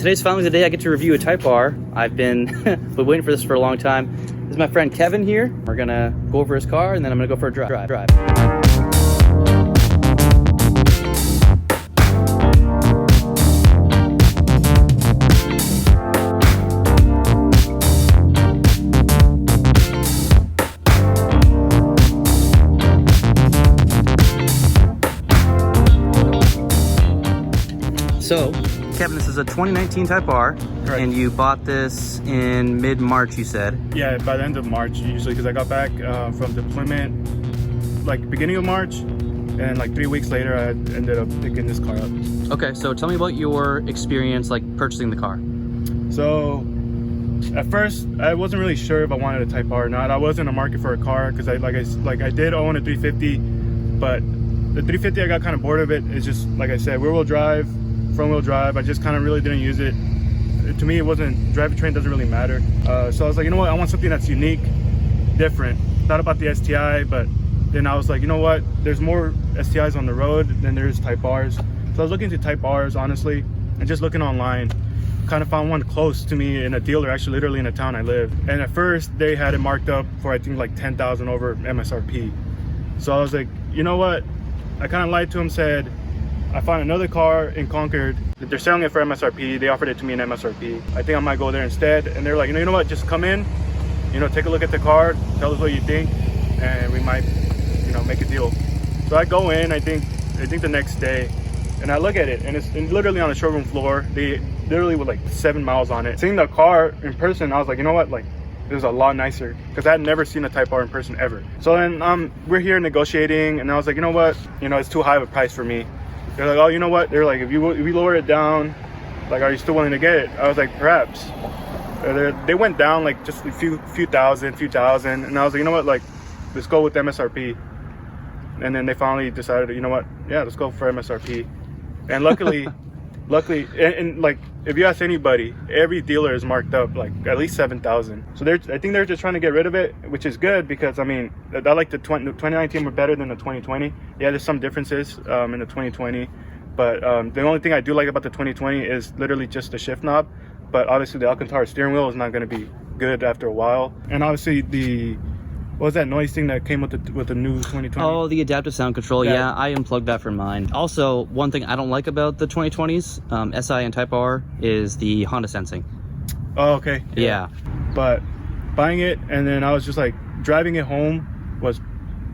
today's finally the day I get to review a Type R. I've been waiting for this for a long time. This is my friend Kevin here. We're gonna go over his car and then I'm gonna go for a drive. So, Kevin, this is a 2019 Type R, correct. And you bought this in mid-March, you said? Yeah, by the end of March, usually, because I got back from deployment, like, beginning of March, and like 3 weeks later, I ended up picking this car up. Okay, so tell me about your experience, like, purchasing the car. So, at first, I wasn't really sure if I wanted a Type R or not. I was in the market for a car, because I did own a 350, but the 350, I got kind of bored of it. It's just, like I said, rear-wheel drive, front-wheel drive. I just kind of really didn't use it. To me, it wasn't, drivetrain doesn't really matter. So I was like, you know what, I want something that's unique, different. Thought about the STI, but then I was like, you know what, there's more STIs on the road than there's Type Rs. So I was looking to Type Rs, honestly, and just looking online. Kind of found one close to me in a dealer, actually literally in the town I live. And at first, they had it marked up for, I think, like 10,000 over MSRP. So I was like, you know what, I kind of lied to him, said, I found another car in Concord that they're selling it for MSRP. They offered it to me in MSRP. I think I might go there instead. And they're like, you know what, just come in, take a look at the car, tell us what you think, and we might, make a deal. So I go in, I think the next day, and I look at it, and it's literally on the showroom floor. They literally with like 7 miles on it. Seeing the car in person, I was like, you know what, like, it was a lot nicer, because I had never seen a Type R in person ever. So then we're here negotiating, and I was like, you know what, it's too high of a price for me. They're like, oh, you know what? They're like, if we lower it down, like, are you still willing to get it? I was like, perhaps. They went down like just a few thousand, and I was like, you know what? Like, let's go with MSRP. And then they finally decided, you know what? Yeah, let's go for MSRP. And luckily, and like, if you ask anybody, every dealer is marked up like at least 7,000. So I think they're just trying to get rid of it, which is good, because I mean, I like the 2019 were better than the 2020. Yeah, there's some differences in the 2020, but the only thing I do like about the 2020 is literally just the shift knob. But obviously the Alcantara steering wheel is not going to be good after a while. And obviously what was that noise thing that came with the new 2020? Oh, the adaptive sound control. Yeah, I unplugged that from mine. Also, one thing I don't like about the 2020s, SI and Type R, is the Honda sensing. Oh, okay. Yeah. But buying it, and then I was just like, driving it home was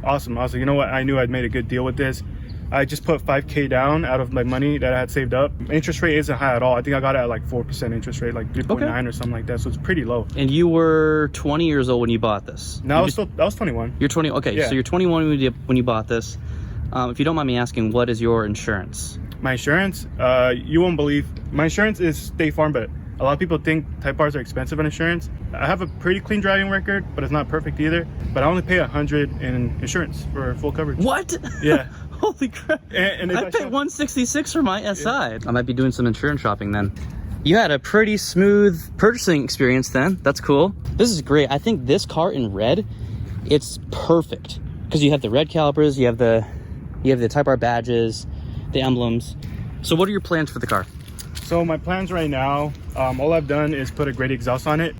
awesome. I was like, you know what? I knew I'd made a good deal with this. I just put $5K down out of my money that I had saved up. Interest rate isn't high at all. I think I got it at like 4% interest rate, like 3.9 or something like that. So it's pretty low. And you were 20 years old when you bought this? No, I was 21. You're 20. Okay, yeah. So you're 21 when you bought this. If you don't mind me asking, what is your insurance? My insurance? You won't believe. My insurance is State Farm, but a lot of people think Type Rs are expensive in insurance. I have a pretty clean driving record, but it's not perfect either. But I only pay $100 in insurance for full coverage. What? Yeah. Holy crap. And I paid $166 for my SI. Yeah. I might be doing some insurance shopping then. You had a pretty smooth purchasing experience then. That's cool. This is great. I think this car in red, it's perfect, because you have the red calipers, you have the Type R badges, the emblems. So what are your plans for the car? So my plans right now, all I've done is put a great exhaust on it.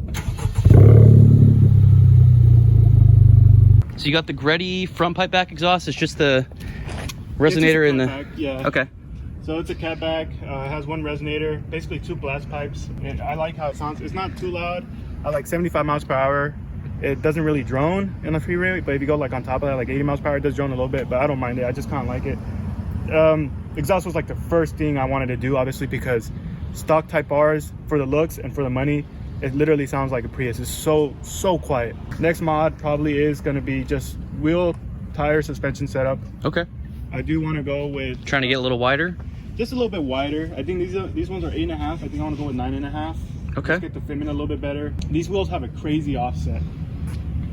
So you got the Gretty front pipe back exhaust. It's just the resonator in the back, yeah. Okay. So it's a catback. It has one resonator, basically 2 blast pipes, and I like how it sounds. It's not too loud. I like 75 miles per hour. It doesn't really drone in the freeway, but if you go like on top of that, like 80 miles per hour, it does drone a little bit, but I don't mind it. I just kind of like it. Exhaust was like the first thing I wanted to do, obviously, because stock Type Rs, for the looks and for the money, it literally sounds like a Prius. It's so quiet. Next mod probably is going to be just wheel, tire, suspension setup. Okay. I do want to go with trying to get a little wider, just a little bit wider. I think these ones are 8.5. I think I want to go with 9.5. Okay. Just get the fitment a little bit better. These wheels have a crazy offset.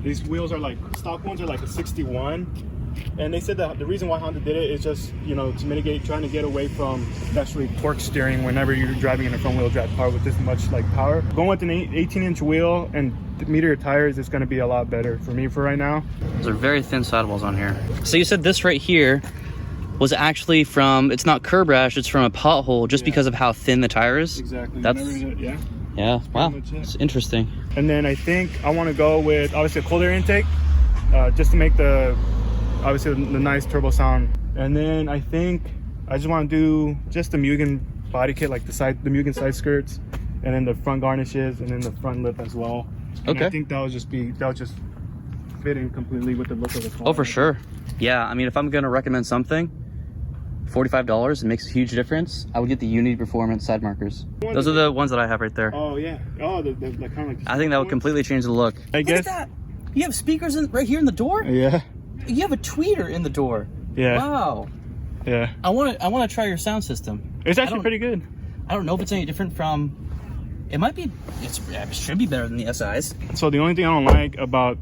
These wheels are like, stock ones are like a 61. And they said that the reason why Honda did it is just, to mitigate, trying to get away from especially torque steering whenever you're driving in a front wheel drive car with this much like power. Going with an 18-inch wheel and meteor tires is going to be a lot better for me for right now. Those are very thin sidewalls on here. So you said this right here was actually from, it's not curb rash, it's from a pothole just because of how thin the tire is. Exactly. That's, yeah, wow, it's interesting. And then I think I want to go with obviously a cold air intake, just to make obviously the nice turbo sound. And then I think I just want to do just the Mugen body kit, like the Mugen side skirts, and then the front garnishes, and then the front lip as well. And okay. I think that would just fit in completely with the look of the car. Oh, for sure. Yeah, I mean, if I'm gonna recommend something, $45, it makes a huge difference. I would get the Unity Performance side markers. Those are the ones that I have right there. Oh yeah. Oh, the kind of like. I think that would completely change the look. I guess. Look at that. You have speakers right here in the door. Yeah. You have a tweeter in the door. Yeah. Wow. Yeah. I want to try your sound system. It's actually pretty good. I don't know if it's any different from. It might be. It should be better than the SIs. So the only thing I don't like about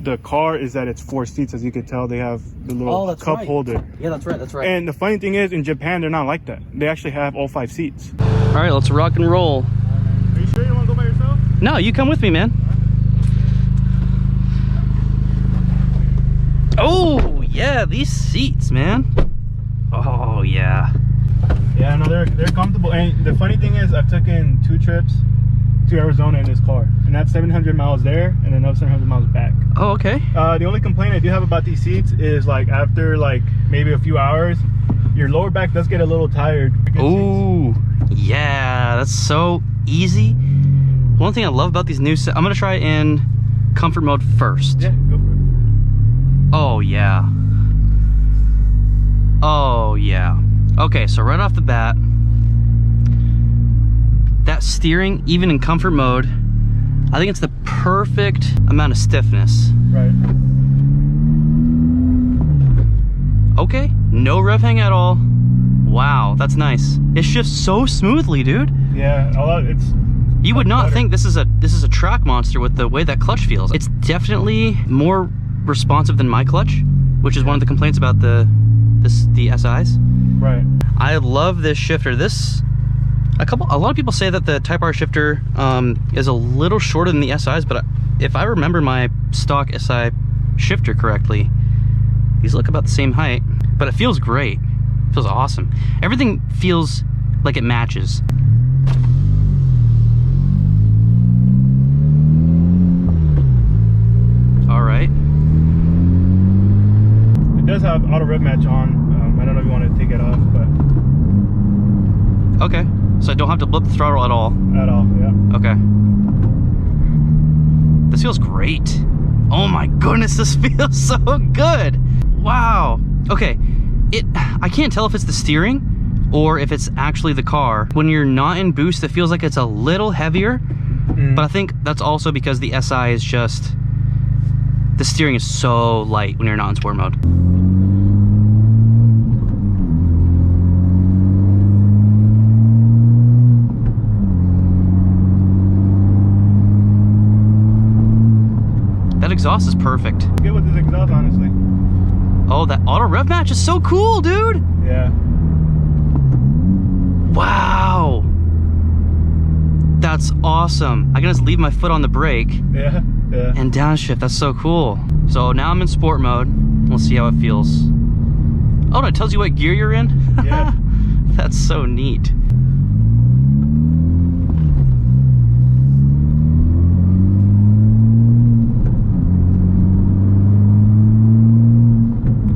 the car is that it's 4 seats. As you can tell, they have the little cup holder. Yeah, that's right. That's right. And the funny thing is, in Japan, they're not like that. They actually have all 5 seats. All right, let's rock and roll. Are you sure you want to go by yourself? No, you come with me, man. Oh yeah, these seats, man. Oh yeah. Yeah, no, they're comfortable. And the funny thing is, I've taken 2 trips to Arizona in this car, and that's 700 miles there and another 700 miles back. Oh, okay. The only complaint I do have about these seats is like after like maybe a few hours, your lower back does get a little tired. Ooh, yeah, that's so easy. One thing I love about these new sets, I'm gonna try in comfort mode first. Yeah, go for it. Oh yeah. Oh yeah. Okay, so right off the bat, that steering, even in comfort mode, I think it's the perfect amount of stiffness. Right. Okay, no rev hang at all. Wow, that's nice. It shifts so smoothly, dude. Yeah, you would not think this is a track monster with the way that clutch feels. It's definitely more responsive than my clutch, which is one of the complaints about the SIs. Right. I love this shifter. A lot of people say that the Type R shifter is a little shorter than the SIs, but if I remember my stock SI shifter correctly, these look about the same height, but it feels great. It feels awesome. Everything feels like it matches. All right. It does have auto rev match on. I don't know if you want to take it off, but. Okay. So I don't have to blip the throttle at all? At all, yeah. Okay. This feels great. Oh my goodness, this feels so good. Wow. Okay, I can't tell if it's the steering or if it's actually the car. When you're not in boost, it feels like it's a little heavier, but I think that's also because the SI is just, the steering is so light when you're not in sport mode. That exhaust is perfect. Good with this exhaust, honestly. Oh, that auto rev match is so cool, dude. Yeah. Wow. That's awesome. I can just leave my foot on the brake. Yeah, yeah. And downshift, that's so cool. So now I'm in sport mode. We'll see how it feels. Oh, no, it tells you what gear you're in? Yeah. That's so neat.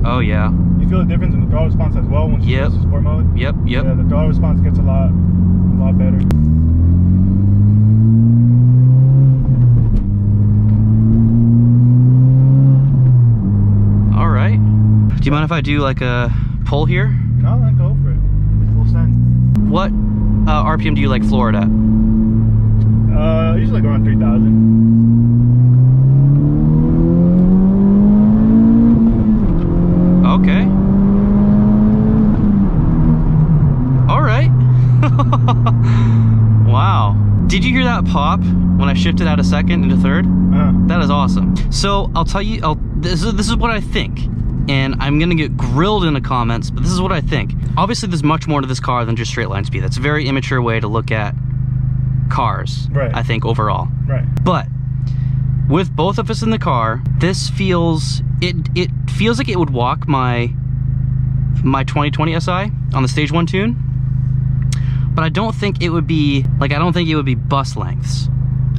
Oh yeah. You feel the difference in the throttle response as well once you switch to sport mode? Yep. Yeah, the throttle response gets a lot better. All right. Do you mind if I do like a pull here? No, then go for it. Full send. What RPM do you like floor it at? Usually like around 3,000. Okay. All right. Wow. Did you hear that pop when I shifted out of second into third? That is awesome. So I'll tell you, this is what I think. And I'm gonna get grilled in the comments, but this is what I think. Obviously there's much more to this car than just straight line speed. That's a very immature way to look at cars, right. I think, overall. Right. But with both of us in the car, this feels, it feels like it would walk my my 2020 SI on the stage 1 tune, but I don't think it would be like, I don't think it would be bus lengths.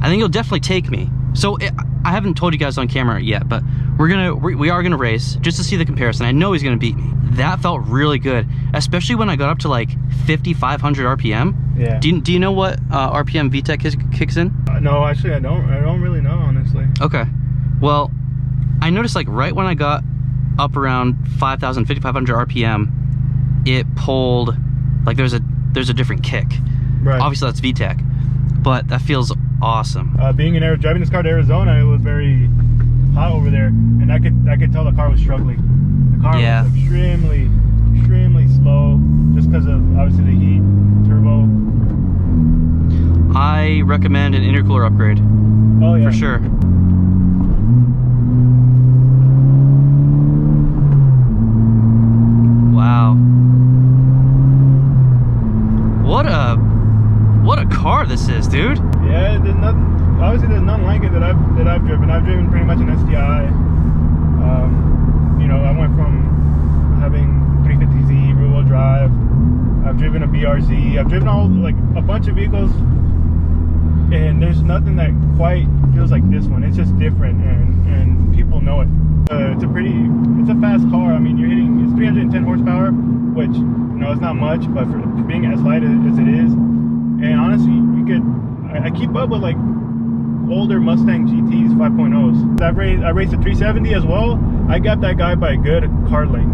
I think it'll definitely take me. So I haven't told you guys on camera yet, but we are gonna race just to see the comparison. I know he's gonna beat me. That felt really good, especially when I got up to like 5,500 RPM. Yeah. Do you know what RPM VTEC kicks in? No, actually I don't really know, honestly. Okay. Well, I noticed like right when I got up around 5,000, 5,500 RPM, it pulled, like there's a different kick. Right. Obviously that's VTEC, but that feels awesome. Driving this car to Arizona, it was very hot over there, and I could tell the car was struggling. The car was extremely slow, just because of obviously the heat, turbo. I recommend an intercooler upgrade. Oh yeah, for sure. Wow. What a car this is, dude. Yeah, there's nothing like it that I've driven. I've driven pretty much an STI. You know, I went from having 350Z rear wheel drive. I've driven a BRZ. I've driven like a bunch of vehicles, and there's nothing that quite feels like this one. It's just different, and people know it. It's a fast car. I mean, it's 310 horsepower, which, you know, it's not much, but for being as light as it is, and honestly, I keep up with like older Mustang GTs 5.0s. I raced a 370 as well. I got that guy by a good car length.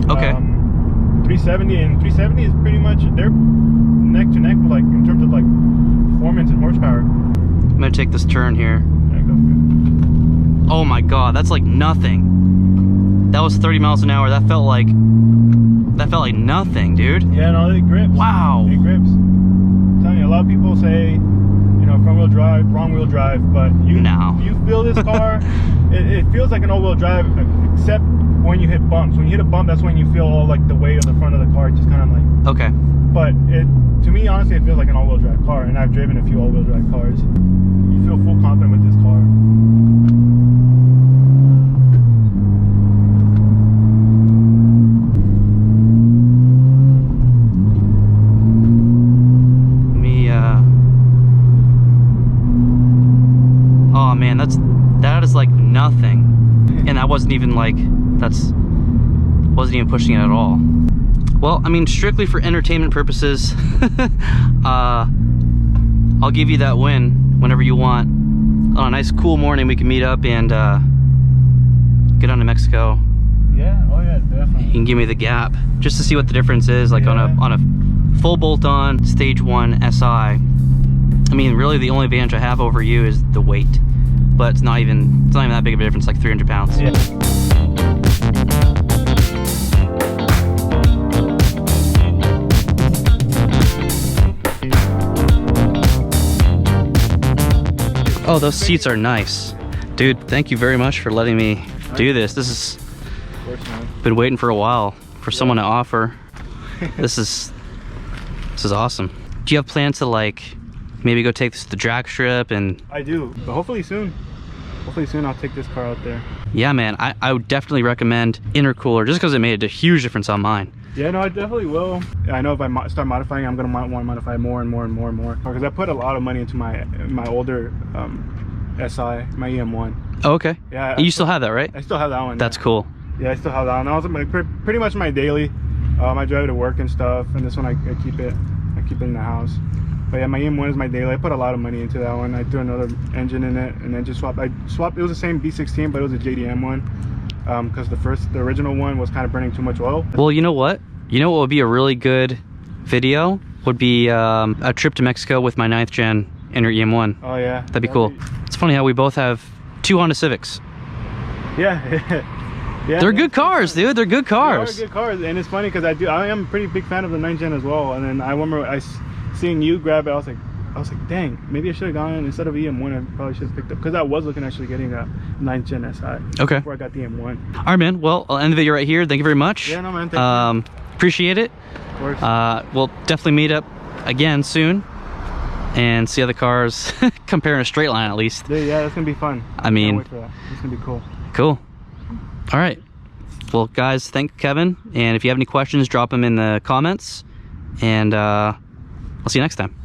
Okay. 370 and 370 is pretty much, they're neck to neck, like in terms of like performance and horsepower. I'm gonna take this turn here. Yeah, go for it. Oh my god, that's like nothing. That was 30 miles an hour. That felt like nothing, dude. Yeah, no, it grips. Wow. It grips. I'm telling you, a lot of people say, you know, front wheel drive, wrong wheel drive, but you feel this car, it feels like an all wheel drive, except when you hit bumps. When you hit a bump, that's when you feel all like the weight of the front of the car, just kind of like. Okay. But to me, honestly, it feels like an all wheel drive car, and I've driven a few all wheel drive cars. You feel full confident with this car. Oh man, that is like nothing, and that wasn't even like, wasn't even pushing it at all. Well, I mean, strictly for entertainment purposes, I'll give you that win whenever you want. On a nice cool morning, we can meet up and get on to Mexico. Yeah, oh yeah, definitely. You can give me the gap just to see what the difference is, like on a full bolt-on stage 1 SI. I mean, really the only advantage I have over you is the weight, but it's not even that big of a difference, like 300 pounds. Yeah. Oh, those seats are nice. Dude, thank you very much for letting me do this. This is, been waiting for a while for someone to offer. This is awesome. Do you have plans to like maybe go take this to the drag strip? And I do, but hopefully soon I'll take this car out there. Yeah man, I would definitely recommend intercooler just because it made a huge difference on mine. Yeah, no, I definitely will. I know if I start modifying, I'm gonna want to modify more and more and more and more, because I put a lot of money into my older SI, my EM1. Oh, okay. Yeah. You still have that, right? I still have that one. That's cool. Yeah, I still have that one. That was pretty much my daily. I drive it to work and stuff, and this one I keep it in the house. But yeah, my EM1 is my daily. I put a lot of money into that one. I threw another engine in it, and then just swapped. It was the same V16, but it was a JDM one, because the original one was kind of burning too much oil. Well, you know what? You know what would be a really good video? Would be a trip to Mexico with my 9th gen Inter EM1. Oh yeah. That'd be cool. It's funny how we both have 2 Honda Civics. Yeah. Yeah, they're good cars, dude. They're good cars. They are good cars, and it's funny because I am a pretty big fan of the 9th gen as well. And then I remember seeing you grab it. I was like, dang, maybe I should have gone instead of EM1. I probably should have picked up, because I was looking actually getting a 9th gen SI. Okay. Before I got the M1. All right, man. Well, I'll end the video right here. Thank you very much. Yeah, no, man. Thank you. Appreciate it. Of course. We'll definitely meet up again soon and see how the cars compare in a straight line, at least. Yeah, that's gonna be fun. I mean, can't wait for that. It's gonna be cool. Cool. All right. Well, guys, thank Kevin. And if you have any questions, drop them in the comments. And I'll see you next time.